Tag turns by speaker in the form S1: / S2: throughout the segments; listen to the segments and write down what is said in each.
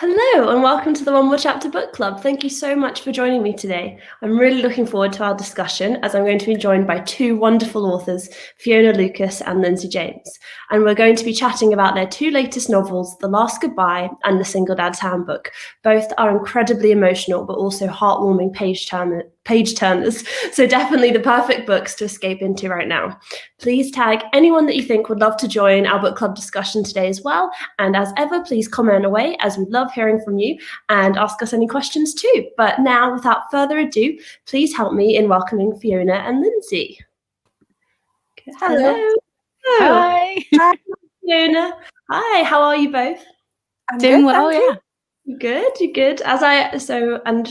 S1: Hello and welcome to the One More Chapter Book Club. Thank you so much for joining me today. I'm really looking forward to our discussion as I'm going to be joined by two wonderful authors, Fiona Lucas and Lynsey James. And we're going to be chatting about their two latest novels, The Last Goodbye and The SingleDad's Handbook. Both are incredibly emotional but also heartwarming page turners. So definitely the perfect books to escape into right now. Please tag anyone that you think would love to join our book club discussion today as well. And as ever, please comment away as we love hearing from you and ask us any questions too. But now, without further ado, please help me in welcoming Fiona and Lynsey.
S2: Hello.
S1: Hi. Hi, Fiona. Hi, how are you both?
S2: I'm doing well, yeah.
S1: Good. And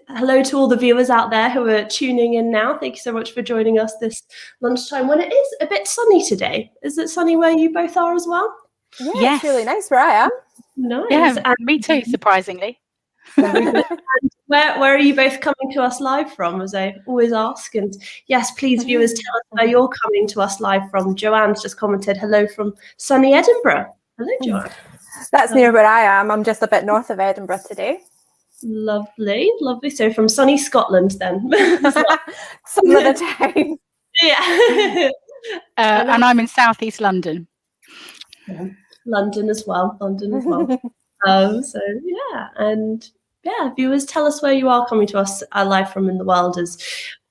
S1: hello to all the viewers out there who are tuning in now. Thank you so much for joining us this lunchtime when it is a bit sunny today. Is it sunny where you both are as well?
S2: Yeah, yes. It's really nice where I am.
S1: Nice.
S3: Yeah, and me too, surprisingly.
S1: And where are you both coming to us live from, as I always ask? And yes, please, viewers, tell us where you're coming to us live from. Joanne's just commented, hello from sunny Edinburgh. Hello, Joanne.
S2: That's near where I am. I'm just a bit north of Edinburgh today.
S1: Lovely. So from sunny Scotland then.
S2: Some of the time.
S1: Yeah.
S3: And I'm in southeast London.
S1: Yeah. London as well. So yeah, and yeah, viewers, tell us where you are coming to us live from in the world.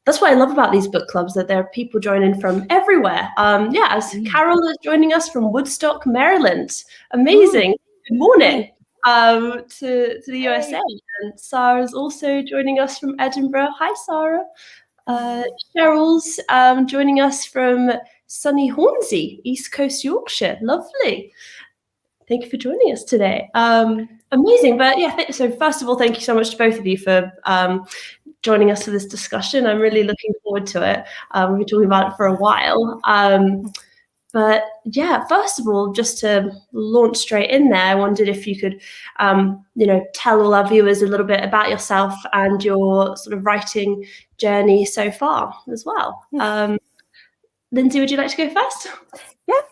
S1: That's what I love about these book clubs, that there are people joining from everywhere. As Carol is joining us from Woodstock, Maryland. Amazing. Good morning to the USA. And Sarah's also joining us from Edinburgh. Hi, Sarah. Cheryl's joining us from sunny Hornsey, East Coast Yorkshire. Lovely. Thank you for joining us today. Amazing. But yeah, so first of all, thank you so much to both of you for joining us for this discussion. I'm really looking forward to it. We've been talking about it for a while. But yeah, first of all, just to launch straight in there, I wondered if you could, tell all our viewers a little bit about yourself and your sort of writing journey so far as well. Lynsey, would you like to go first?
S2: Yeah.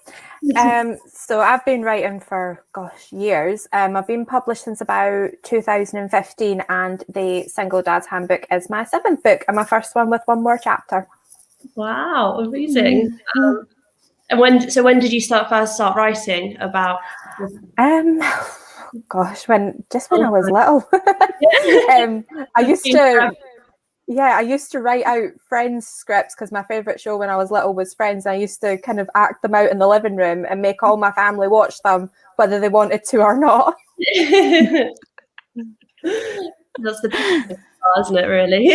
S2: So I've been writing for, years. I've been published since about 2015, and the SingleDad's Handbook is my 7th book and my first one with one more chapter.
S1: Wow, amazing. And when did you first start writing about?
S2: when I was little. I used to write out Friends scripts because my favourite show when I was little was Friends. I used to kind of act them out in the living room and make all my family watch them, whether they wanted to or not.
S1: That's the best thing, isn't it, really?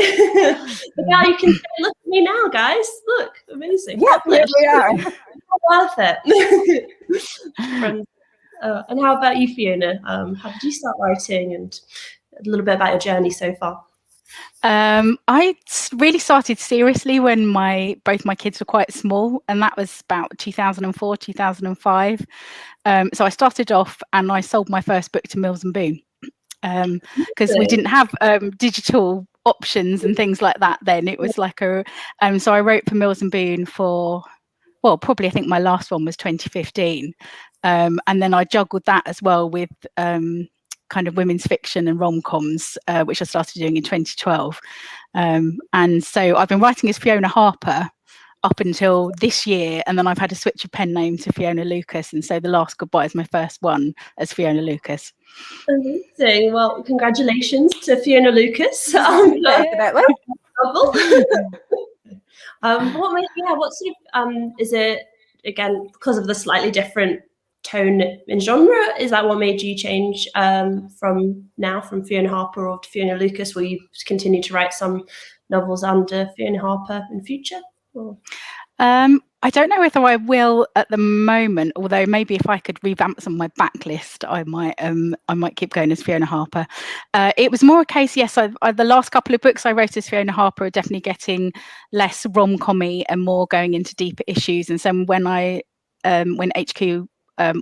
S1: But now you can say, look at me now, guys. Look, amazing.
S2: Yeah, here we are.
S1: Worth it. Friends. And how about you, Fiona? How did you start writing, and a little bit about your journey so far?
S3: I really started seriously when both my kids were quite small, and that was about 2004, 2005. So I started off and I sold my first book to Mills and Boon because we didn't have digital options and things like that then. It was like so I wrote for Mills and Boon for, probably I think my last one was 2015. And then I juggled that as well with kind of women's fiction and rom-coms, which I started doing in 2012. And so I've been writing as Fiona Harper up until this year, and then I've had a switch of pen name to Fiona Lucas, and so The Last Goodbye is my first one as Fiona Lucas.
S1: Amazing. Well, congratulations to Fiona Lucas.
S2: Definitely.
S1: What sort of is it, again, because of the slightly different tone in genre, is that what made you change from Fiona Harper or to Fiona Lucas? Will you continue to write some novels under Fiona Harper in future? Or?
S3: I don't know whether I will at the moment, although maybe if I could revamp some of my backlist, I might keep going as Fiona Harper. It was more a case, yes, the last couple of books I wrote as Fiona Harper are definitely getting less rom-com-y and more going into deeper issues. And so when HQ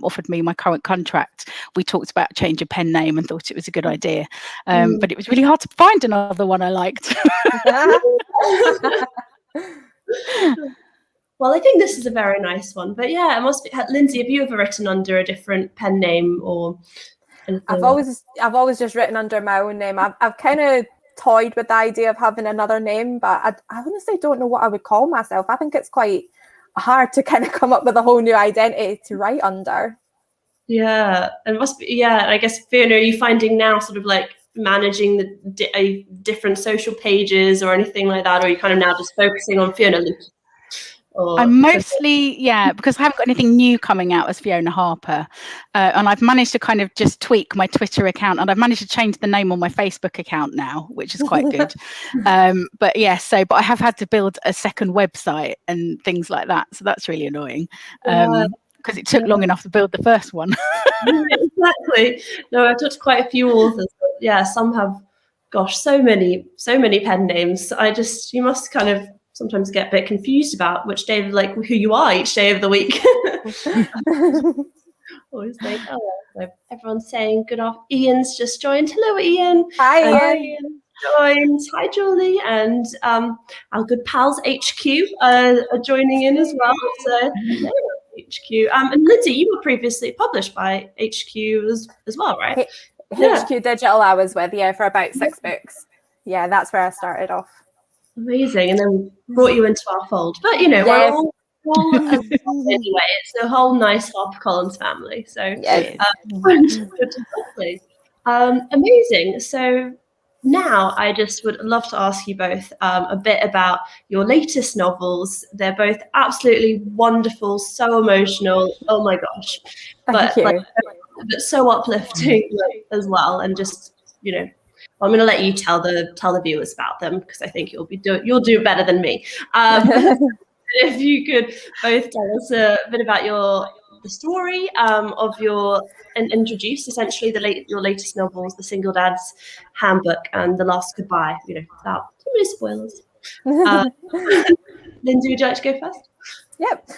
S3: offered me my current contract, we talked about a change of pen name and thought it was a good idea. But it was really hard to find another one I liked.
S1: Well, I think this is a very nice one. But yeah, it must be. Lynsey, have you ever written under a different pen name or?
S2: I've always just written under my own name. I've kind of toyed with the idea of having another name, but I honestly don't know what I would call myself. I think it's quite hard to kind of come up with a whole new identity to write under.
S1: Yeah, it must be. Yeah, I guess, Fiona, are you finding now sort of like managing the different social pages or anything like that, or are you kind of now just focusing on Fiona Lucas?
S3: I'm mostly, because I haven't got anything new coming out as Fiona Harper, and I've managed to kind of just tweak my Twitter account, and I've managed to change the name on my Facebook account now, which is quite good. But I have had to build a second website and things like that, so that's really annoying. Because it took long enough to build the first one.
S1: Exactly. No, I've talked to quite a few authors, but yeah, some have, gosh, so many pen names. You must kind of sometimes get a bit confused about which day of who you are each day of the week. Always like, so everyone's saying good afternoon. Ian's just joined. Hello, Ian.
S2: Hi, Ian.
S1: Joined. Hi, Julie, and our good pals HQ are joining in as well. So hello, HQ. And Lynsey, you were previously published by HQ as well, right?
S2: HQ Digital I was with, for about 6 books. Yeah, that's where I started off. Amazing.
S1: And then brought you into our fold. But we're all anyway, it's the whole nice HarperCollins family. So lovely. Amazing. So now I just would love to ask you both a bit about your latest novels. They're both absolutely wonderful, so emotional. Oh my gosh.
S2: Thank you.
S1: But so uplifting as well. And just, I'm going to let you tell the viewers about them, because I think you'll do it better than me. If you could both tell us a bit about the story of and introduce essentially your latest novels, The SingleDad's Handbook and The Last Goodbye, without too many spoilers. Lynsey, would you like to go first?
S2: Yep.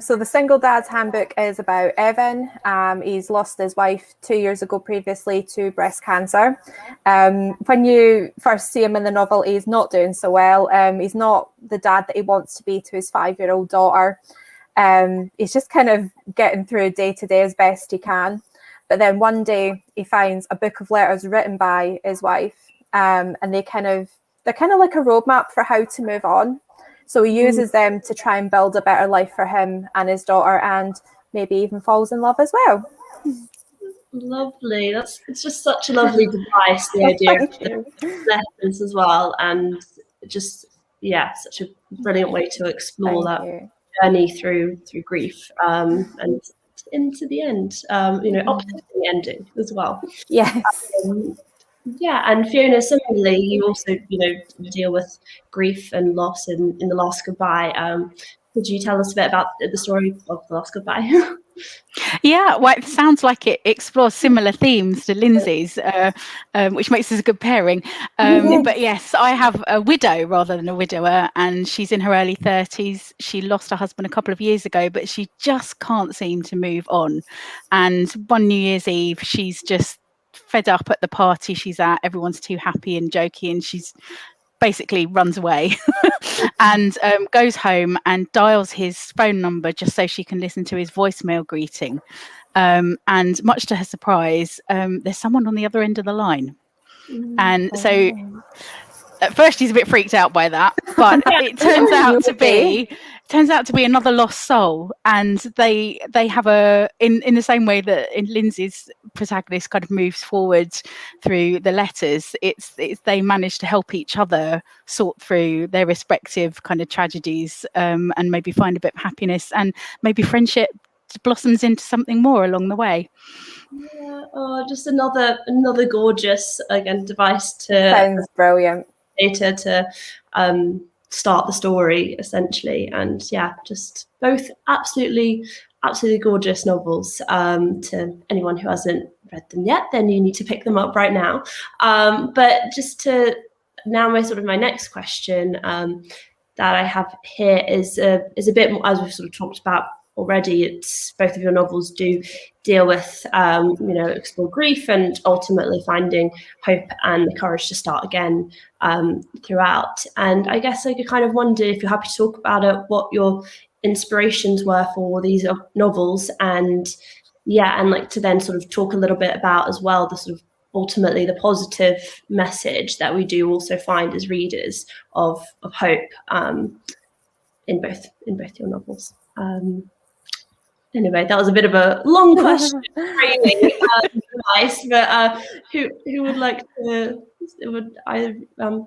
S2: So The SingleDad's Handbook is about Evan. He's lost his wife 2 years ago previously to breast cancer. When you first see him in the novel, he's not doing so well. He's not the dad that he wants to be to his 5-year-old daughter. He's just kind of getting through day to day as best he can. But then one day he finds a book of letters written by his wife, and they're kind of like a roadmap for how to move on. So he uses them to try and build a better life for him and his daughter, and maybe even falls in love as well.
S1: Lovely. It's just such a lovely device, the idea of the letters as well, and just such a brilliant way to explore that journey through grief and into the end. Uplifting ending as well.
S2: Yes.
S1: And Fiona, similarly, you also, deal with grief and loss in The Last Goodbye. Could you tell us a bit about the story of The Last Goodbye?
S3: Yeah, well, it sounds like it explores similar themes to Lynsey's, which makes us a good pairing. But yes, I have a widow rather than a widower, and she's in her early 30s. She lost her husband a couple of years ago, but she just can't seem to move on. And one New Year's Eve, she's just fed up at the party she's at. Everyone's too happy and jokey, and she's basically runs away and goes home and dials his phone number just so she can listen to his voicemail greeting. And much to her surprise, there's someone on the other end of the line. And so at first she's a bit freaked out by that, but it turns out to be another lost soul. And they have in the same way that in Lynsey's protagonist kind of moves forward through the letters, it's they manage to help each other sort through their respective kind of tragedies, and maybe find a bit of happiness, and maybe friendship blossoms into something more along the way.
S1: Yeah, just another gorgeous device to
S2: sounds brilliant.
S1: To start the story essentially, and just both absolutely gorgeous novels. To anyone who hasn't read them yet, then you need to pick them up right now. But just to now, my next question that I have here is a bit more, as we've sort of talked about already. It's both of your novels do deal with explore grief and ultimately finding hope and the courage to start again throughout. And I guess I could kind of wonder, if you're happy to talk about it, what your inspirations were for these novels, and yeah, and like to then sort of talk a little bit about as well the sort of ultimately the positive message that we do also find as readers of hope in both your novels. Anyway, that was a bit of a long question, framing advice, but who would like to?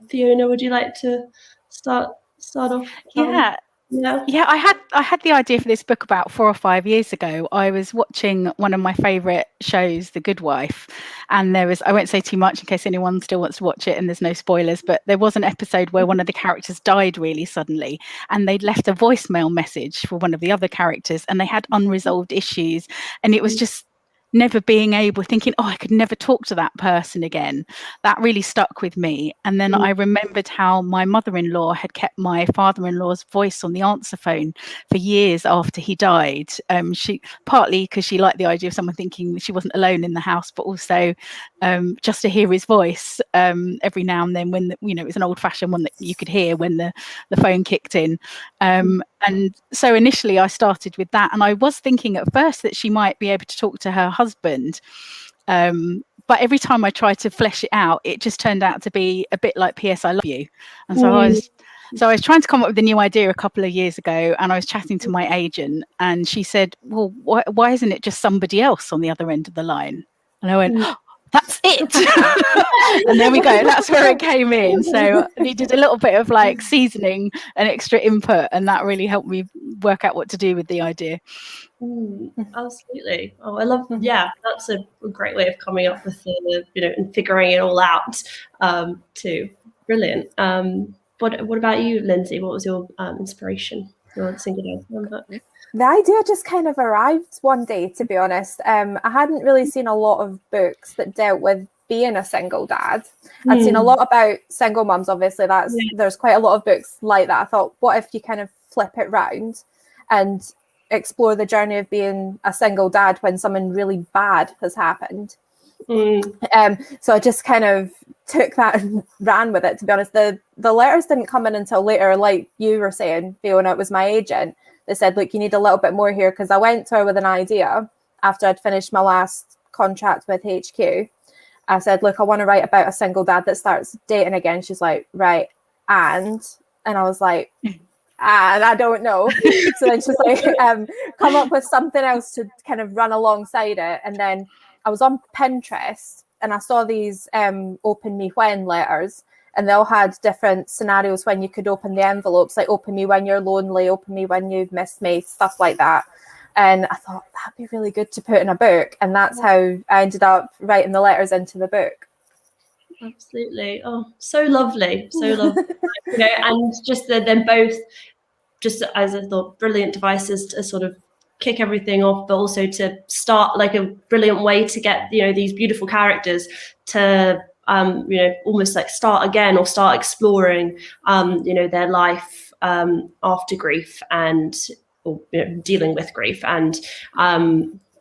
S1: Fiona, would you like to start off?
S3: Yeah, I had the idea for this book about 4 or 5 years ago. I was watching one of my favourite shows, The Good Wife, and I won't say too much in case anyone still wants to watch it and there's no spoilers, but there was an episode where one of the characters died really suddenly, and they'd left a voicemail message for one of the other characters, and they had unresolved issues, and it was just never being able, thinking, oh, I could never talk to that person again. That really stuck with me. And then I remembered how my mother-in-law had kept my father-in-law's voice on the answer phone for years after he died. She partly because she liked the idea of someone thinking she wasn't alone in the house, but also just to hear his voice every now and then when it was an old-fashioned one that you could hear when the phone kicked in. And so initially I started with that, and I was thinking at first that she might be able to talk to her husband, but every time I tried to flesh it out, it just turned out to be a bit like P.S. I love you. And so I was trying to come up with a new idea a couple of years ago, and I was chatting to my agent, and she said, well, why isn't it just somebody else on the other end of the line? And I went, that's it. And there we go, that's where it came in. So I needed a little bit of like seasoning and extra input, and that really helped me work out what to do with the idea.
S1: Absolutely. Oh, I love, that's a great way of coming up with and figuring it all out too. Brilliant. What about you, Lynsey? What was your inspiration? Your SingleDad book?
S2: The idea just kind of arrived one day, to be honest. I hadn't really seen a lot of books that dealt with being a single dad. I'd seen a lot about single mums, obviously. There's quite a lot of books like that. I thought, what if you kind of flip it round and explore the journey of being a single dad when something really bad has happened? So I just kind of took that and ran with it, to be honest. The letters didn't come in until later, like you were saying, Fiona. It was my agent that said, look, you need a little bit more here, because I went to her with an idea after I'd finished my last contract with HQ. I said, look, I want to write about a single dad that starts dating again. She's like, right, and I was like, and I don't know. So then she's like, come up with something else to kind of run alongside it. And then I was on Pinterest and I saw these open me when letters, and they all had different scenarios when you could open the envelopes, like open me when you're lonely, open me when you miss me, stuff like that. And I thought that'd be really good to put in a book. And that's how I ended up writing the letters into the book.
S1: Absolutely. Oh, so lovely. So lovely. And just them both, just as I thought, brilliant devices to sort of kick everything off, but also to start like a brilliant way to get these beautiful characters to almost like start again or start exploring their life after grief and dealing with grief and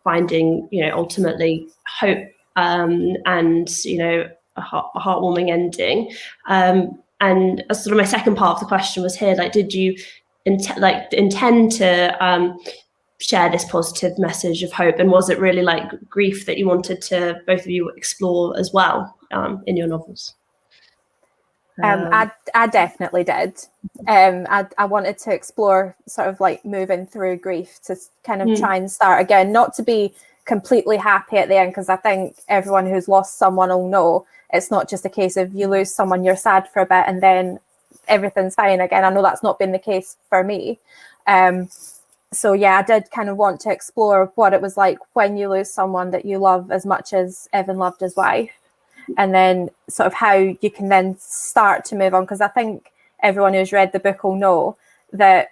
S1: finding ultimately hope and a heartwarming ending. And as sort of my second part of the question was here, like, did you intend to share this positive message of hope, and was it really like grief that you wanted to both of you explore as well in your novels?
S2: I definitely did. I wanted to explore sort of like moving through grief to kind of try and start again, not to be completely happy at the end, because I think everyone who's lost someone will know it's not just a case of you lose someone, you're sad for a bit and then everything's fine again. I know that's not been the case for me. So yeah, I did kind of want to explore what it was like when you lose someone that you love as much as Evan loved his wife, and then sort of how you can then start to move on. Because I think everyone who's read the book will know that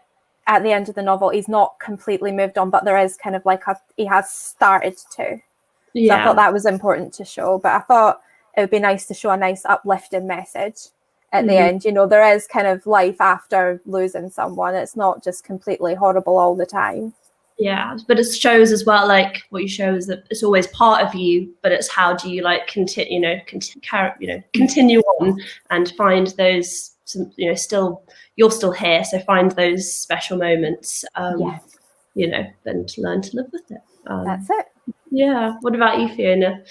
S2: at the end of the novel, he's not completely moved on, but there is kind of like he has started to. Yeah. So I thought that was important to show, but I thought it would be nice to show a nice uplifting message at the end. There is kind of life after losing someone. It's not just completely horrible all the time.
S1: Yeah, but it shows as well, like what you show is that it's always part of you, but it's how do you like continue on and find those, still you're still here, so find those special moments, then to learn to live with it.
S2: That's it.
S1: Yeah. What about you, Fiona?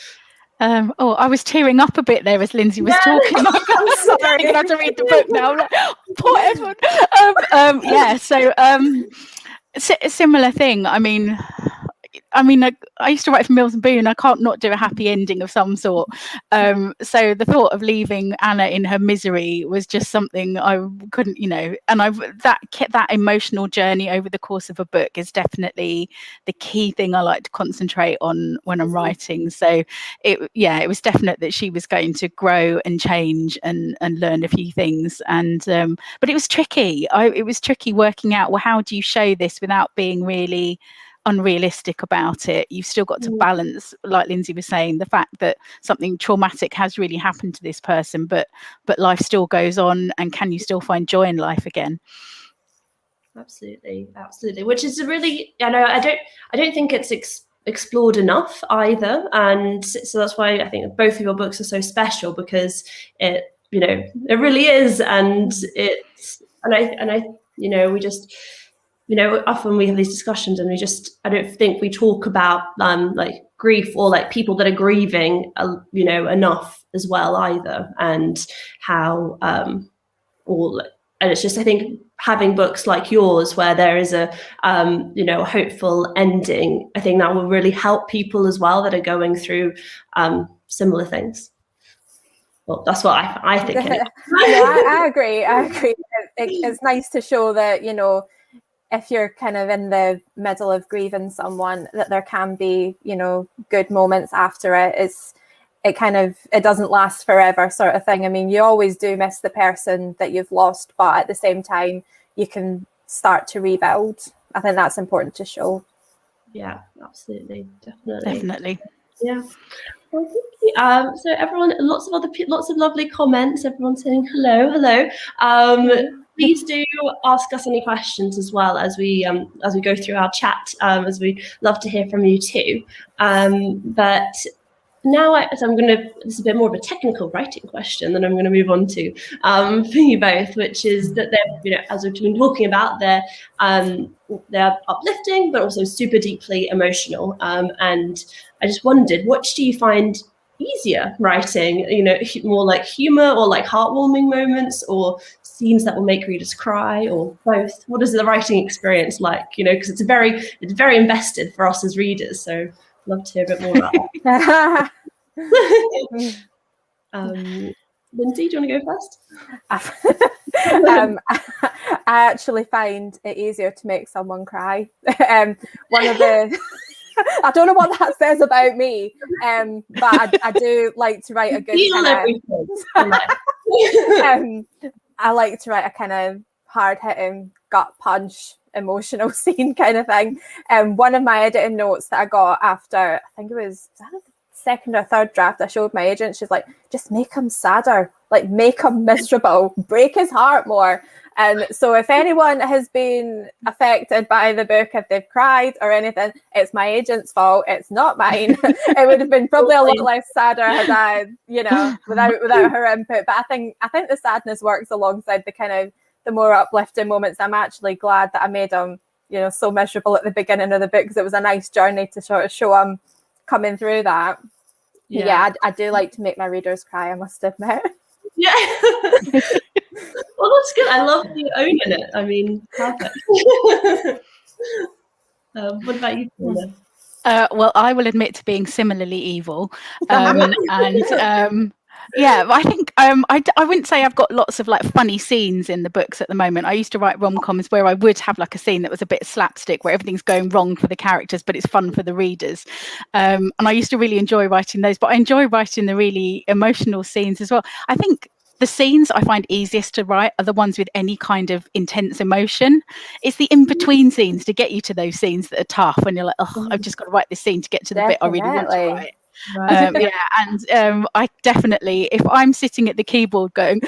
S3: Oh, I was tearing up a bit there as Lynsey was talking.
S2: I'm sorry.
S3: I'm gonna have to read the book now. I'm like, poor Edward. Yeah. So, a similar thing. I mean, I used to write for Mills and Boon. I can't not do a happy ending of some sort. So the thought of leaving Anna in her misery was just something I couldn't, and that emotional journey over the course of a book is definitely the key thing I like to concentrate on when I'm writing. So it was definite that she was going to grow and change and learn a few things. And but it was tricky. It was tricky working out, well, how do you show this without being really unrealistic about it? You've still got to balance, like Lynsey was saying, the fact that something traumatic has really happened to this person, but life still goes on, and can you still find joy in life again?
S1: Absolutely. Which is I don't think it's explored enough either, and so that's why I think both of your books are so special, because it really is, and it's we just often we have these discussions, and I don't think we talk about like grief, or like people that are grieving enough as well either, and how and it's just, I think, having books like yours where there is a hopeful ending, I think that will really help people as well that are going through similar things. Well, that's what I think.
S2: No, I agree. It's nice to show that, if you're kind of in the middle of grieving someone, that there can be, good moments after it. It doesn't last forever, sort of thing. I mean, you always do miss the person that you've lost, but at the same time, you can start to rebuild. I think that's important to show.
S1: Yeah, absolutely.
S3: Definitely.
S1: Yeah. Well, thank you. So everyone, lots of lovely comments. Everyone saying hello. Please do ask us any questions as well as we go through our chat, as we love to hear from you too. But now, this is a bit more of a technical writing question that I'm going to move on to for you both, which is that they're, as we've been talking about, they're uplifting, but also super deeply emotional. And I just wondered, which do you find easier writing? More like humor, or like heartwarming moments, or scenes that will make readers cry, or both? What is the writing experience like? Because it's very invested for us as readers. So love to hear a bit more about that. Lynsey, do you want to go first?
S2: I actually find it easier to make someone cry. One of the I don't know what that says about me, but I do like to write a good I like to write a kind of hard-hitting, gut punch, emotional scene kind of thing. One of my editing notes that I got after, I think it was the second or third draft, I showed my agent. She's like, just make him sadder, like make him miserable, break his heart more. And so if anyone has been affected by the book, if they've cried or anything, it's my agent's fault. It's not mine. It would have been probably a lot less sadder had I, without her input. But I think the sadness works alongside the kind of the more uplifting moments. I'm actually glad that I made him, so miserable at the beginning of the book, because it was a nice journey to sort of show him coming through that. Yeah, I do like to make my readers cry, I must admit.
S1: Yeah. Well, that's good. I love you owning it. I mean, perfect. What about you, Fiona?
S3: Well, I will admit to being similarly evil, and yeah, I think I wouldn't say I've got lots of like funny scenes in the books at the moment. I used to write rom-coms where I would have like a scene that was a bit slapstick, where everything's going wrong for the characters, but it's fun for the readers. And I used to really enjoy writing those, but I enjoy writing the really emotional scenes as well. I think the scenes I find easiest to write are the ones with any kind of intense emotion. It's the in-between scenes to get you to those scenes that are tough, and you're like, oh, I've just got to write this scene to get to the bit I really want to write. Right. Yeah, and I definitely, if I'm sitting at the keyboard going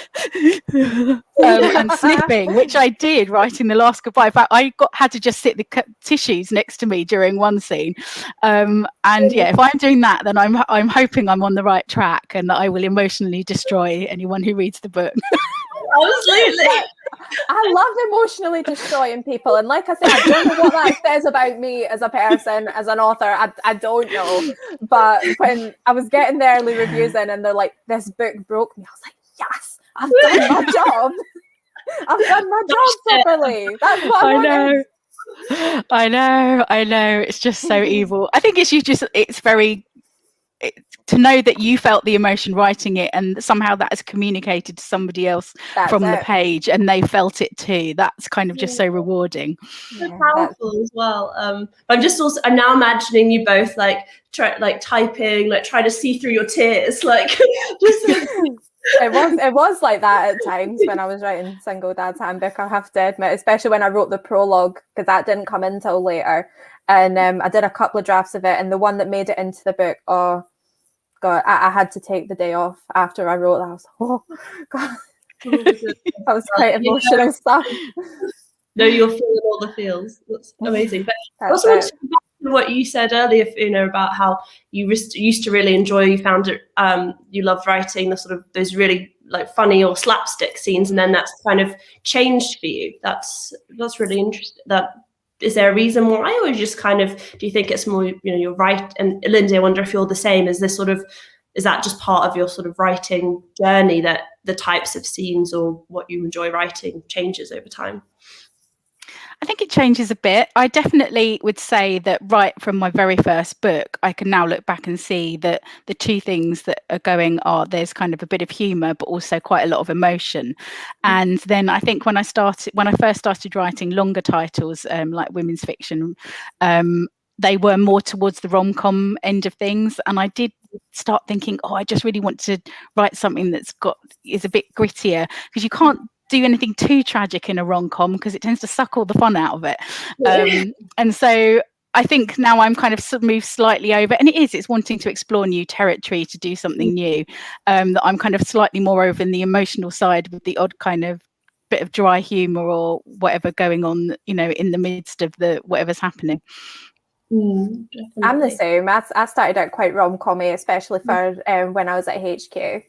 S3: and snipping, which I did writing The Last Goodbye. In fact, I had to just sit the tissues next to me during one scene, and yeah, if I'm doing that, then I'm hoping I'm on the right track and that I will emotionally destroy anyone who reads the book.
S1: Absolutely.
S2: I love emotionally destroying people, and like I said, I don't know what that says about me as a person, as an author. I don't know, but when I was getting the early reviews in, and they're like, "This book broke me," I was like, "Yes, I've done my job. I've done my job properly." That's what I wanted.
S3: I know. It's just so evil. I think it's very to know that you felt the emotion writing it, and somehow that is communicated to somebody else from the page, and they felt it too. That's kind of just so rewarding.
S1: So powerful as well. I'm now imagining you both like typing, like trying to see through your tears, like just.
S2: It was like that at times when I was writing Single Dad's Handbook, I have to admit, especially when I wrote the prologue, because that didn't come in till later. And I did a couple of drafts of it, and the one that made it into the book, oh God, I had to take the day off after I wrote that. I was like, oh God. That was quite emotional stuff.
S1: No, you're feeling all the feels. That's amazing. But I also want to go back to what you said earlier, Fiona, about how you used to really enjoy, you found it, you loved writing the sort of those really like funny or slapstick scenes, and then that's kind of changed for you. That's really interesting. Is there a reason why, or you just kind of, do you think it's more, you're right? And Lynsey, I wonder if you're the same. Is that just part of your sort of writing journey, that the types of scenes or what you enjoy writing changes over time?
S3: I think it changes a bit. I definitely would say that right from my very first book, I can now look back and see that the two things that are going are there's kind of a bit of humour, but also quite a lot of emotion. And then I think when I first started writing longer titles, like women's fiction, they were more towards the rom-com end of things. And I did start thinking, I just really want to write something is a bit grittier, because you can't do anything too tragic in a rom-com because it tends to suck all the fun out of it. And so I think now I'm kind of moved slightly over, and it's wanting to explore new territory, to do something new, that I'm kind of slightly more over in the emotional side, with the odd kind of bit of dry humor or whatever going on, in the midst of whatever's happening.
S2: I'm the same. I started out quite rom-commy, especially for when I was at HQ.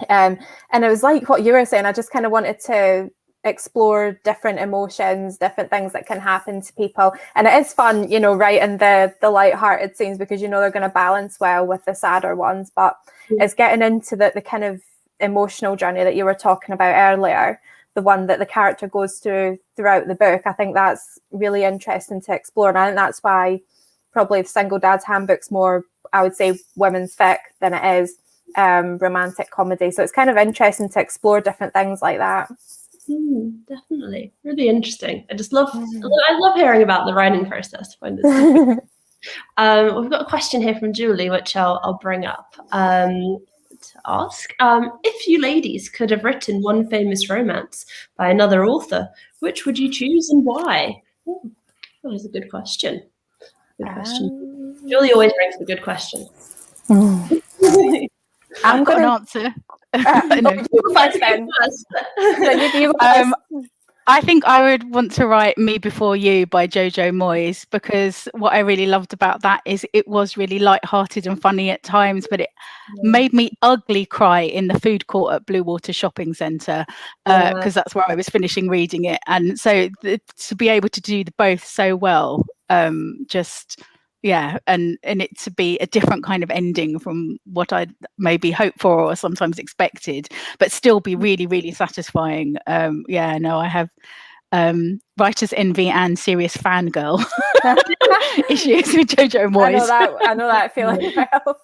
S2: And it was like what you were saying, I just kind of wanted to explore different emotions, different things that can happen to people. And it is fun, writing the light-hearted scenes, because they're going to balance well with the sadder ones. But it's getting into the kind of emotional journey that you were talking about earlier, the one that the character goes through throughout the book. I think that's really interesting to explore. And I think that's why probably the Single Dad's Handbook's more, I would say, women's fic than it is romantic comedy. So it's kind of interesting to explore different things like that.
S1: Definitely, really interesting. I love hearing about the writing process. I find it we've got a question here from Julie, which I'll bring up to ask. If you ladies could have written one famous romance by another author, which would you choose and why? That was a good question. Julie always brings a good question.
S3: I've got an answer. I think I would want to write Me Before You by Jojo Moyes, because what I really loved about that is it was really light-hearted and funny at times, but it made me ugly cry in the food court at Blue Water Shopping Centre, because that's where I was finishing reading it. And so to be able to do both so well, and it to be a different kind of ending from what I'd maybe hoped for or sometimes expected, but still be really, really satisfying. I have writer's envy and serious fangirl issues with Jojo Moyes.
S2: I know that feeling well.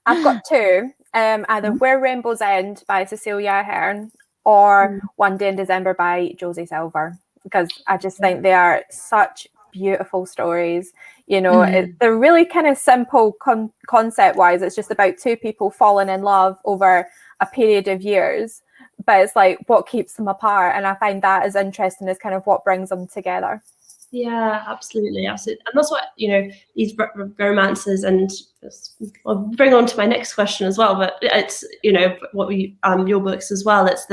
S2: I've got two, either Where Rainbows End by Cecilia Ahern or One Day in December by Josie Silver, because I just think they are such beautiful stories. They're really kind of simple concept wise. It's just about two people falling in love over a period of years, but it's like what keeps them apart, and I find that as interesting as kind of what brings them together.
S1: Yeah, absolutely. And that's what, these romances, and I'll bring on to my next question as well, but it's, what we, your books as well, it's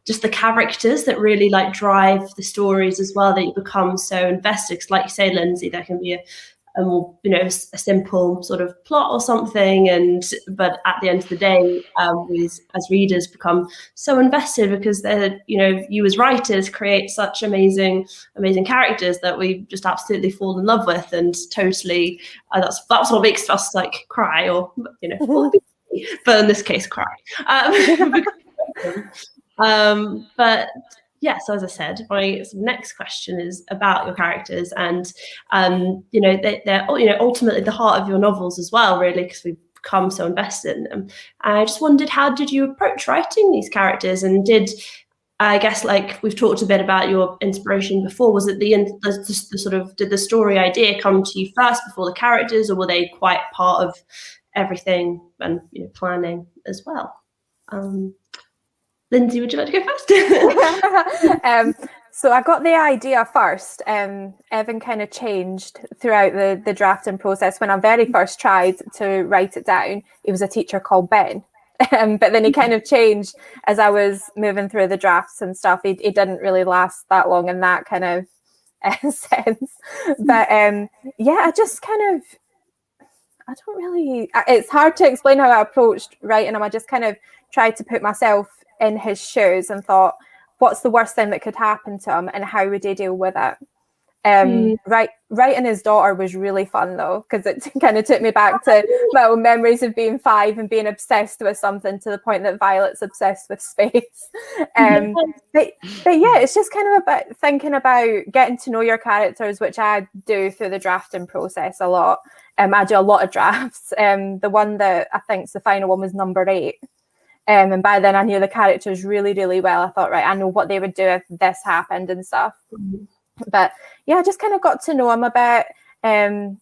S1: just the characters that really like drive the stories as well, that you become so invested. 'Cause like you say, Lynsey, there can be more, a simple sort of plot or something, but at the end of the day, we as readers become so invested because they're, you as writers create such amazing characters that we just absolutely fall in love with, and totally that's what makes us like cry, or but in this case cry. But yeah, so as I said, my next question is about your characters, and they're ultimately the heart of your novels as well, really, because we've become so invested in them. And I just wondered, how did you approach writing these characters? And I guess, like we've talked a bit about your inspiration before, was it the sort of, did the story idea come to you first before the characters, or were they quite part of everything and planning as well? Lynsey, would you like to go first?
S2: So I got the idea first. Evan kind of changed throughout the drafting process. When I very first tried to write it down, it was a teacher called Ben. But then he kind of changed as I was moving through the drafts and stuff. It didn't really last that long in that kind of sense. But yeah, I just kind of, it's hard to explain how I approached writing him. I just kind of tried to put myself in his shoes and thought, what's the worst thing that could happen to him and how would he deal with it? Writing his daughter was really fun though, because it kind of took me back to my own memories of being 5 and being obsessed with something, to the point that Violet's obsessed with space. But yeah, it's just kind of about thinking about getting to know your characters, which I do through the drafting process a lot. I do a lot of drafts. The one that I think's the final one was number 8. And by then I knew the characters really, really well. I thought, right, I know what they would do if this happened and stuff. But yeah, I just kind of got to know him a bit.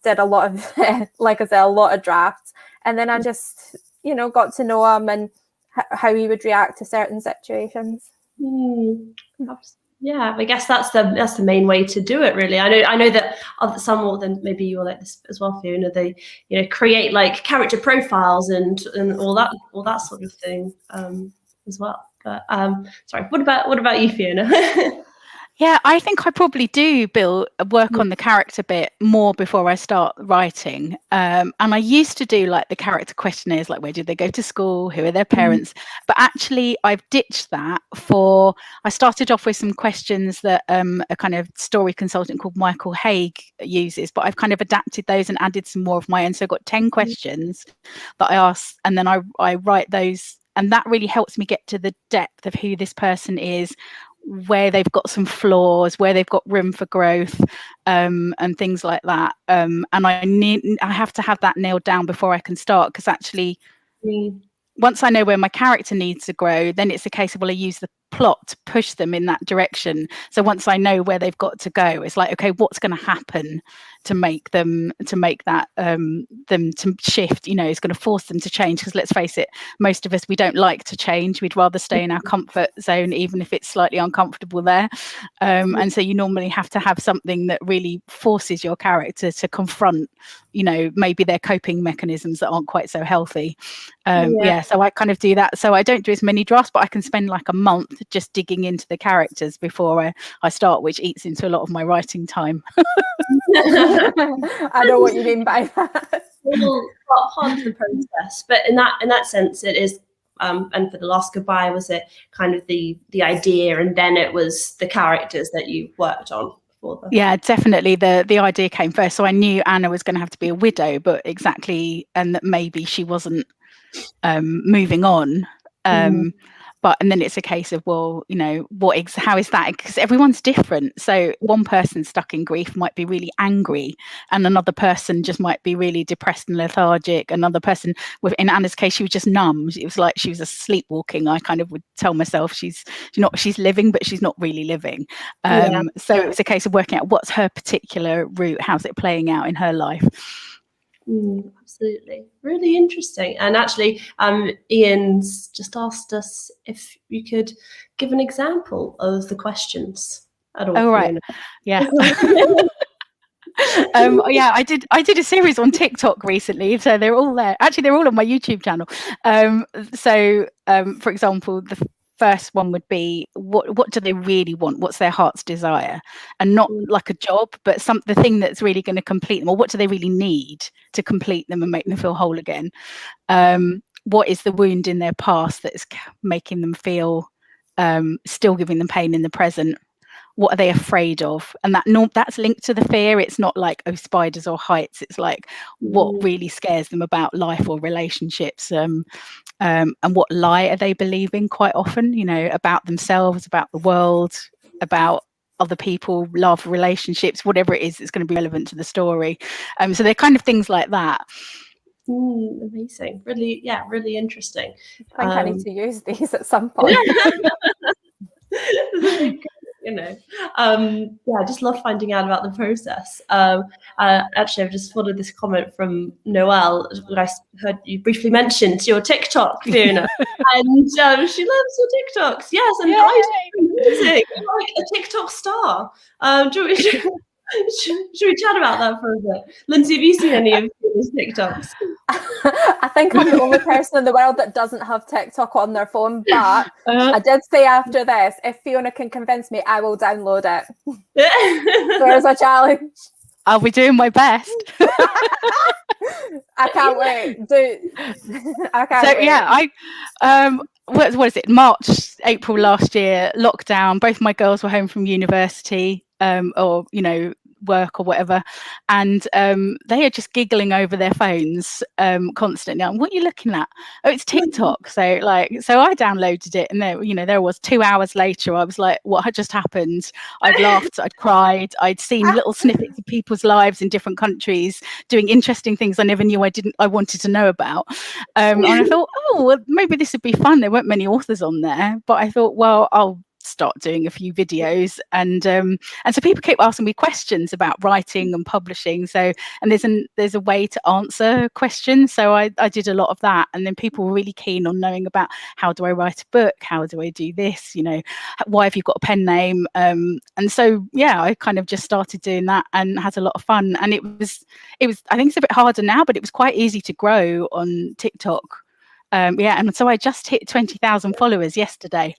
S2: Did a lot of, like I said, a lot of drafts. And then I just, got to know him and how he would react to certain situations.
S1: Yeah, I guess that's the main way to do it, really. I know that some more than maybe you're like this as well, Fiona. They create like character profiles and all that sort of thing as well. But sorry, what about you, Fiona?
S3: Yeah, I think I probably do work on the character bit more before I start writing. And I used to do like the character questionnaires, like where did they go to school, who are their parents? But actually I've ditched that I started off with some questions that a kind of story consultant called Michael Haig uses, but I've kind of adapted those and added some more of my own. So I've got 10 questions that I ask, and then I write those, and that really helps me get to the depth of who this person is, where they've got some flaws, where they've got room for growth, and things like that. And I have to have that nailed down before I can start, because actually once I know where my character needs to grow, then it's a case of, well, I use the plot to push them in that direction. So once I know where they've got to go, it's like, okay, what's going to happen to make that them to shift? It's going to force them to change, because let's face it, most of us, we don't like to change. We'd rather stay in our comfort zone, even if it's slightly uncomfortable there. And so you normally have to have something that really forces your character to confront maybe their coping mechanisms that aren't quite so healthy. So I kind of do that. So I don't do as many drafts, but I can spend like a month just digging into the characters before I start, which eats into a lot of my writing time.
S2: I know what you mean by that.
S1: Well, part of the process, but in that sense, it is. And for The Last Goodbye, was it kind of the idea, and then it was the characters that you worked on?
S3: Yeah, definitely. The idea came first. So I knew Anna was going to have to be a widow, but exactly, and that maybe she wasn't moving on. And then it's a case of, well, how is that? Because everyone's different. So one person stuck in grief might be really angry, and another person just might be really depressed and lethargic. Another person, in Anna's case, she was just numb. It was like she was sleepwalking. I kind of would tell myself she's living, but she's not really living. So it was a case of working out what's her particular route, how's it playing out in her life.
S1: Absolutely, really interesting. And actually, Ian's just asked us if you could give an example of the questions at all.
S3: Oh, right. Yeah. I did a series on TikTok recently, so they're all there. Actually, they're all on my YouTube channel. For example, first one would be what do they really want? What's their heart's desire? And not like a job, but the thing that's really going to complete them, or what do they really need to complete them and make them feel whole again? What is the wound in their past that's making them feel still giving them pain in the present? What are they afraid of? And that's linked to the fear. It's not like, oh, spiders or heights. It's like what really scares them about life or relationships, and what lie are they believing quite often, you know, about themselves, about the world, about other people, love, relationships, whatever it is that's going to be relevant to the story. So they're kind of things like that.
S1: Amazing. Really, yeah, really interesting.
S2: I think I need to use these at some point.
S1: You know, yeah, I just love finding out about the process. Actually, I've just spotted this comment from Noelle. I heard you briefly mentioned your TikTok, Fiona, and she loves your TikToks. Yes, and amazing, like a TikTok star. Should we chat about that for a bit? Lynsey, have you seen any of these TikToks?
S2: I think I'm the only person in the world that doesn't have TikTok on their phone, but I did say after this, if Fiona can convince me, I will download it. There's a challenge.
S3: I'll be doing my best.
S2: I can't wait. I can't wait.
S3: Yeah, what is it? March, April last year, lockdown. Both my girls were home from university, or you know, work or whatever, and they are just giggling over their phones constantly. What are you looking at? Oh, it's TikTok. So I downloaded it, and there was 2 hours later. I was like, what had just happened? I'd laughed, I'd cried, I'd seen little snippets of people's lives in different countries doing interesting things I never knew I wanted to know about. And I thought, oh, well, maybe this would be fun. There weren't many authors on there, but I thought, well, I'll start doing a few videos, and so people keep asking me questions about writing and publishing, and there's a way to answer questions, so I did a lot of that, and then people were really keen on knowing about how do I write a book, how do I do this, why have you got a pen name, and so yeah, I kind of just started doing that and had a lot of fun, and it was I think it's a bit harder now, but it was quite easy to grow on TikTok. And so I just hit 20,000 followers yesterday.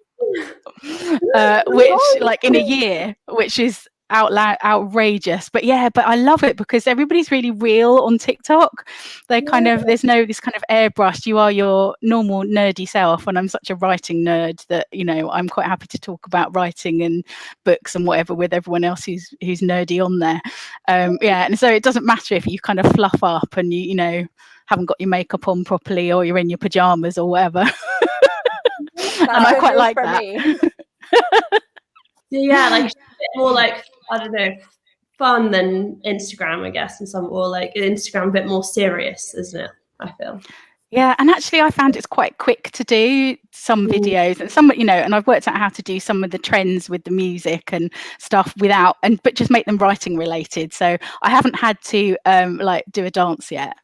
S3: Which like in a year, which is outrageous, but I love it because everybody's really real on TikTok. They there's no this kind of airbrush. You are your normal nerdy self, and I'm such a writing nerd that I'm quite happy to talk about writing and books and whatever with everyone else who's nerdy on there. And so it doesn't matter if you kind of fluff up and you haven't got your makeup on properly, or you're in your pajamas or whatever. And I quite like that.
S1: Yeah, like a bit more like, I don't know, fun than Instagram, I guess, and or like Instagram a bit more serious, isn't it? I feel.
S3: Yeah, and actually I found it's quite quick to do some videos, and some, and I've worked out how to do some of the trends with the music and stuff but just make them writing related. So I haven't had to do a dance yet.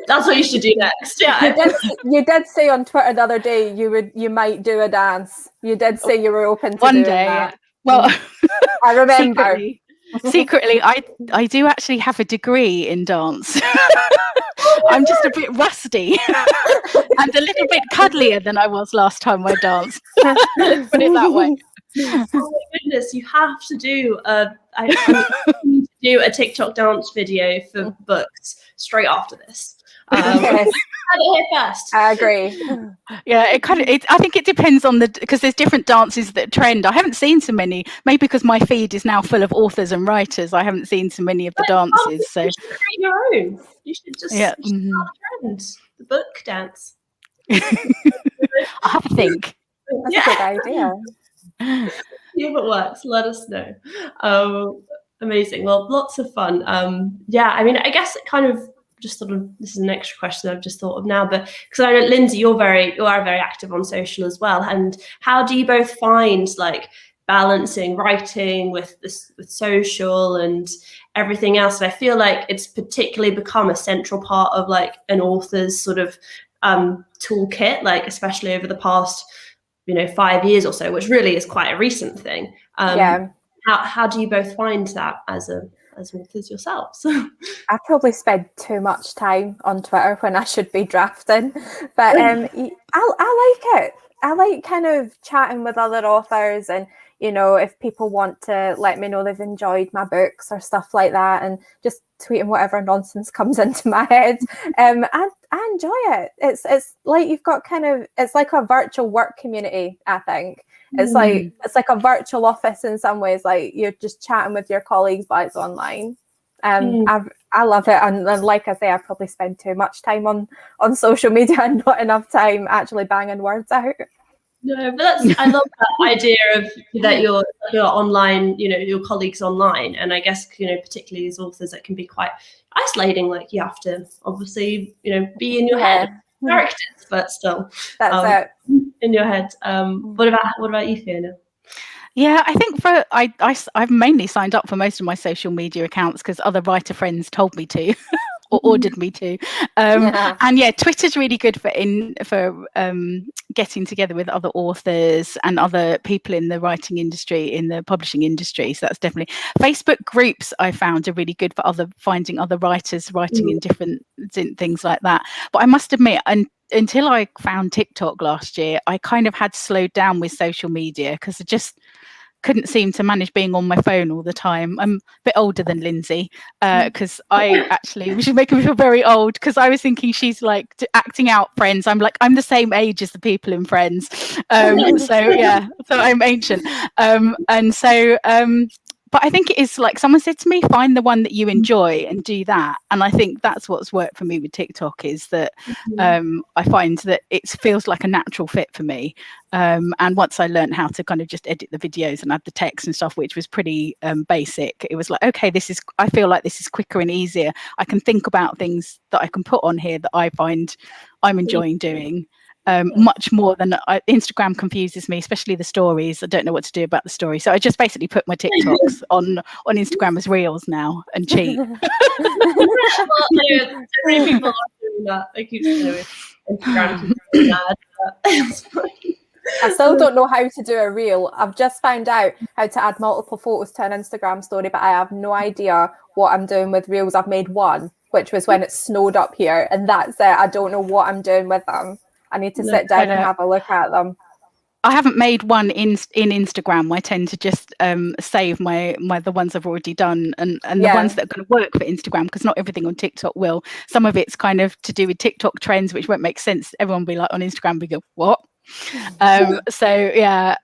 S1: That's what you should do next. Yeah,
S2: you did say on Twitter the other day you might do a dance. You did say you were open to
S3: one
S2: doing
S3: day.
S2: that.
S3: Well,
S2: I remember.
S3: Secretly, I do actually have a degree in dance. I'm just a bit rusty and a little bit cuddlier than I was last time I danced. Let's put it that way.
S1: Oh my goodness, you have to do a TikTok dance video for books straight after this.
S2: Yes.
S1: Here first.
S2: I agree.
S3: Yeah, I think it depends on because there's different dances that trend. I haven't seen so many, maybe because my feed is now full of authors and writers. I haven't seen so many of the dances. So
S1: you should create your own. You should just start a trend, the book dance.
S3: I'll have a think.
S2: That's a good idea.
S1: See if it works. Let us know. Amazing. Well, lots of fun. I mean, I guess it kind of just sort of, this is an extra question I've just thought of now, but because I know, Lynsey, you are very active on social as well. And how do you both find like balancing writing with social and everything else? And I feel like it's particularly become a central part of like an author's sort of toolkit, like especially over the past 5 years or so, which really is quite a recent thing. How do you both find that as authors yourselves?
S2: I probably spend too much time on Twitter when I should be drafting, but I like it. like kind of chatting with other authors, and you know, if people want to let me know they've enjoyed my books or stuff like that, and just tweeting whatever nonsense comes into my head. I enjoy it. It's like you've got it's like a virtual work community, I think. It's like a virtual office in some ways, like you're just chatting with your colleagues, but it's online. I love it, and like I say, I probably spend too much time on social media and not enough time actually banging words out.
S1: No, but I love that idea of that you're online, you know, your colleagues online, and I guess, you know, particularly as authors, it can be quite isolating. Like you have to obviously, you know, be in your head characters, but still,
S2: that's it
S1: in your head. What about you, Fiona?
S3: Yeah, I think I've mainly signed up for most of my social media accounts because other writer friends told me to or ordered me to. And yeah, Twitter's really good for getting together with other authors and other people in the writing industry, in the publishing industry. So that's definitely Facebook groups I found are really good for finding other writers writing in different things like that. But I must admit, until I found TikTok last year, I kind of had slowed down with social media because I just couldn't seem to manage being on my phone all the time. I'm a bit older than Lynsey because which is making me feel very old, because I was thinking she's like acting out Friends. I'm like, I'm the same age as the people in Friends. So I'm ancient. But I think it is like someone said to me, find the one that you enjoy and do that. And I think that's what's worked for me with TikTok, is that I find that it feels like a natural fit for me. And once I learned how to kind of just edit the videos and add the text and stuff, which was pretty basic, it was like, okay, I feel like this is quicker and easier. I can think about things that I can put on here that I find I'm enjoying doing. Much more than Instagram confuses me, especially the stories. I don't know what to do about the story, so I just basically put my TikToks on Instagram as reels now and cheat.
S1: Well, many people are doing that. I keep saying Instagram keeps mad.
S2: I still don't know how to do a reel. I've just found out how to add multiple photos to an Instagram story, but I have no idea what I'm doing with reels. I've made one, which was when it snowed up here, and that's it. I don't know what I'm doing with them. I need to sit down and have a look at them.
S3: I haven't made one in Instagram. I tend to just save the ones I've already done and the ones that are going to work for Instagram, because not everything on TikTok will. Some of it's kind of to do with TikTok trends, which won't make sense. Everyone will be like, on Instagram, we go, what? So I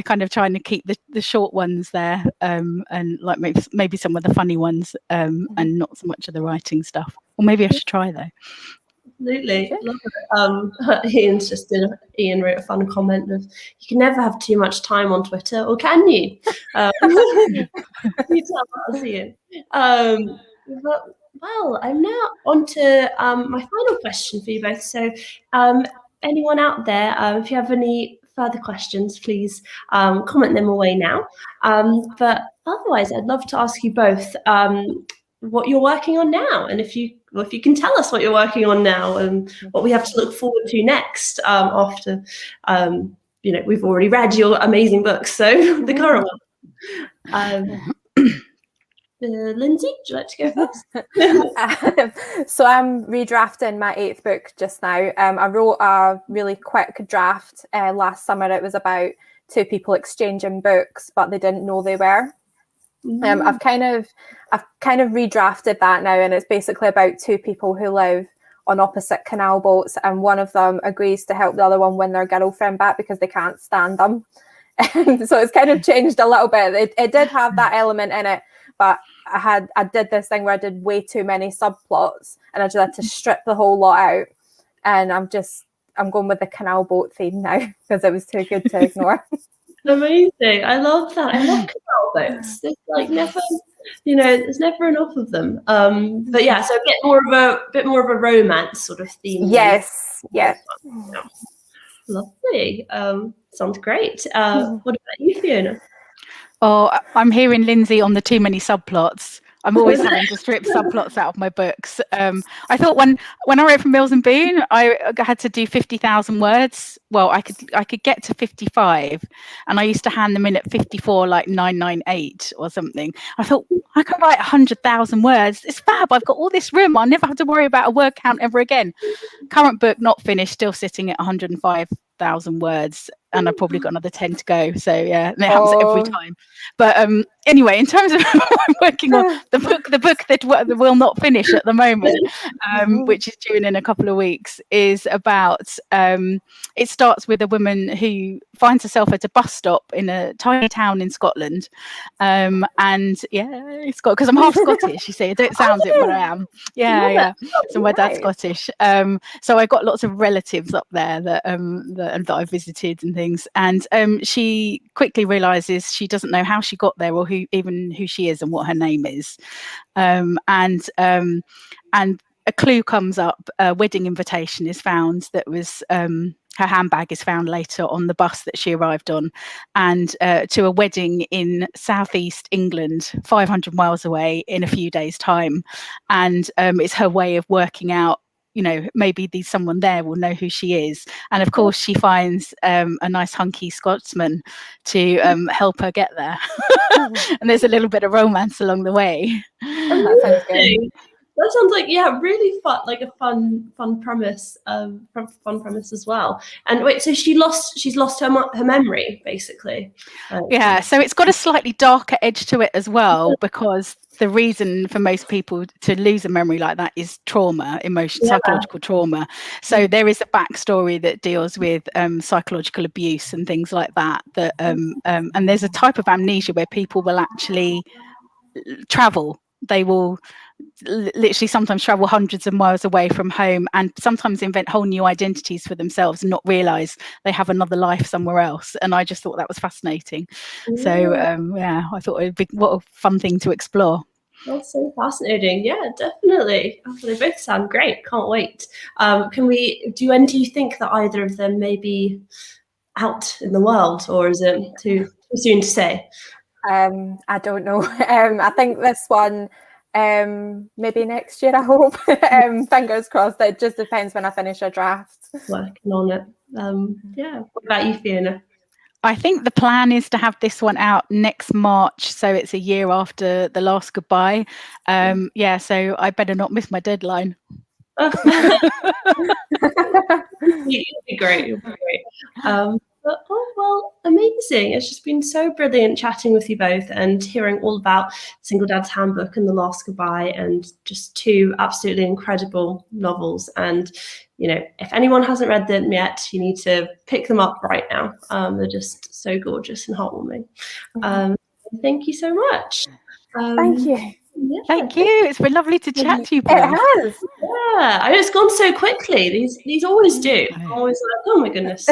S3: kind of trying to keep the short ones there, and like maybe some of the funny ones, and not so much of the writing stuff. Or maybe I should try though.
S1: Absolutely, love it. Ian wrote a fun comment of, you can never have too much time on Twitter, or can you? You tell us, Ian. Well, I'm now on to my final question for you both. So anyone out there, if you have any further questions, please comment them away now. But otherwise, I'd love to ask you both what you're working on now, and if you can tell us what you're working on now and what we have to look forward to next after we've already read your amazing books, so the current one. Lynsey, would you like to go first?
S2: So I'm redrafting my 8th book just now. I wrote a really quick draft last summer. It was about 2 people exchanging books, but they didn't know they were. I've kind of redrafted that now, and it's basically about 2 people who live on opposite canal boats, and one of them agrees to help the other one win their girlfriend back because they can't stand them. So it's kind of changed a little bit. It did have that element in it, but I did this thing where I did way too many subplots, and I just had to strip the whole lot out. And I'm going with the canal boat theme now because it was too good to ignore.
S1: Amazing! I love that. I love canal boats. There's like never, there's never enough of them. But yeah, so a bit more of a romance sort of theme.
S2: Yes. Yeah.
S1: Lovely. Sounds great. What about you, Fiona?
S3: Oh, I'm hearing Lynsey on the too many subplots. I'm always having to strip subplots out of my books. I thought when I wrote for Mills and Boon, I had to do 50,000 words. Well, I could get to 55, and I used to hand them in at 54, like 998 or something. I thought, I could write 100,000 words. It's fab. I've got all this room. I'll never have to worry about a word count ever again. Current book not finished, still sitting at 105 100,000 words, and I've probably got another 10 to go. So yeah, and it happens every time. But anyway, in terms of what I'm working on, the book that will not finish at the moment, which is due in a couple of weeks, is about. It starts with a woman who finds herself at a bus stop in a tiny town in Scotland, and yeah, it's got, because I'm half Scottish. You see, I don't sound it, but I am. Yeah. So my dad's Scottish. So I got lots of relatives up there that I visited and things, and she quickly realizes she doesn't know how she got there, or who she is and what her name is, and a clue comes up. A wedding invitation is found that was her handbag is found later on the bus that she arrived on, and to a wedding in southeast England, 500 miles away, in a few days' time. And it's her way of working out, you know, maybe someone there will know who she is. And of course she finds a nice hunky Scotsman to help her get there. And there's a little bit of romance along the way.
S2: That sounds good.
S1: That sounds like, yeah, really fun, like a fun premise, fun premise as well. And wait, so she's lost her memory, basically.
S3: Yeah, so it's got a slightly darker edge to it as well, because the reason for most people to lose a memory like that is trauma, psychological trauma. So there is a backstory that deals with psychological abuse and things like that. And there's a type of amnesia where people will actually travel. They will literally sometimes travel hundreds of miles away from home, and sometimes invent whole new identities for themselves and not realize they have another life somewhere else. And I just thought that was fascinating. So yeah, I thought it'd be, what a fun thing to explore.
S1: That's so fascinating. Yeah, definitely. Oh, they both sound great. Can't wait. Do you think that either of them may be out in the world, or is it too soon to say?
S2: I don't know. I think this one, maybe next year, I hope. Fingers crossed. It just depends when I finish a draft.
S1: Working on it. Yeah. What about you, Fiona?
S3: I think the plan is to have this one out next March, so it's a year after The Last Goodbye. Yeah, so I better not miss my deadline.
S1: You'll be great. You'll be great. Well, amazing. It's just been so brilliant chatting with you both and hearing all about SingleDad's Handbook and The Last Goodbye, and just two absolutely incredible novels. And, you know, if anyone hasn't read them yet, you need to pick them up right now. They're just so gorgeous and heartwarming. Thank you so much.
S2: Thank you.
S1: Yeah.
S3: Thank you. It's been lovely to chat to you both.
S2: It has.
S1: Yeah, I know it's gone so quickly. These always do. I'm always like, oh my goodness.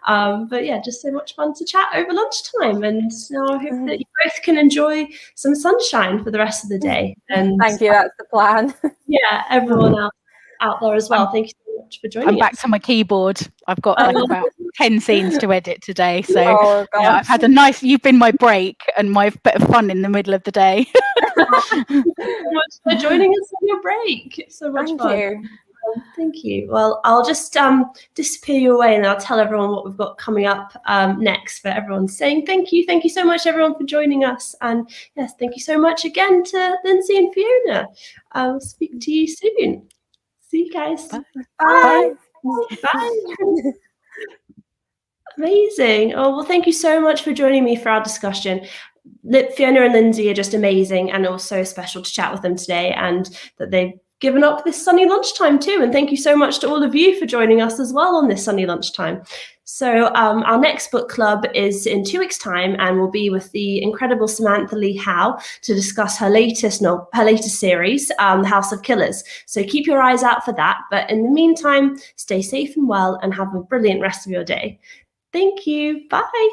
S1: But yeah, just so much fun to chat over lunchtime. And now I hope that you both can enjoy some sunshine for the rest of the day. And
S2: thank you. That's the plan.
S1: Yeah, everyone else out there as well. Thank you so much for joining us.
S3: I'm back to my keyboard. I've got like about 10 scenes to edit today. So yeah, I've had you've been my break and my bit of fun in the middle of the day.
S1: Thank you so much for joining us on your break. It's so much fun. Thank you. Well, I'll just disappear you away, and I'll tell everyone what we've got coming up next. But everyone's saying thank you so much, everyone, for joining us. And yes, thank you so much again to Lynsey and Fiona. I'll speak to you soon. See you guys.
S3: Bye.
S1: Bye. Bye. Amazing. Oh, well, thank you so much for joining me for our discussion. Fiona and Lynsey are just amazing, and also special to chat with them today, and that they've given up this sunny lunchtime too. And thank you so much to all of you for joining us as well on this sunny lunchtime. So our next book club is in 2 weeks' time, and we'll be with the incredible Samantha Lee Howe to discuss her latest series, The House of Killers. So keep your eyes out for that. But in the meantime, stay safe and well, and have a brilliant rest of your day. Thank you. Bye.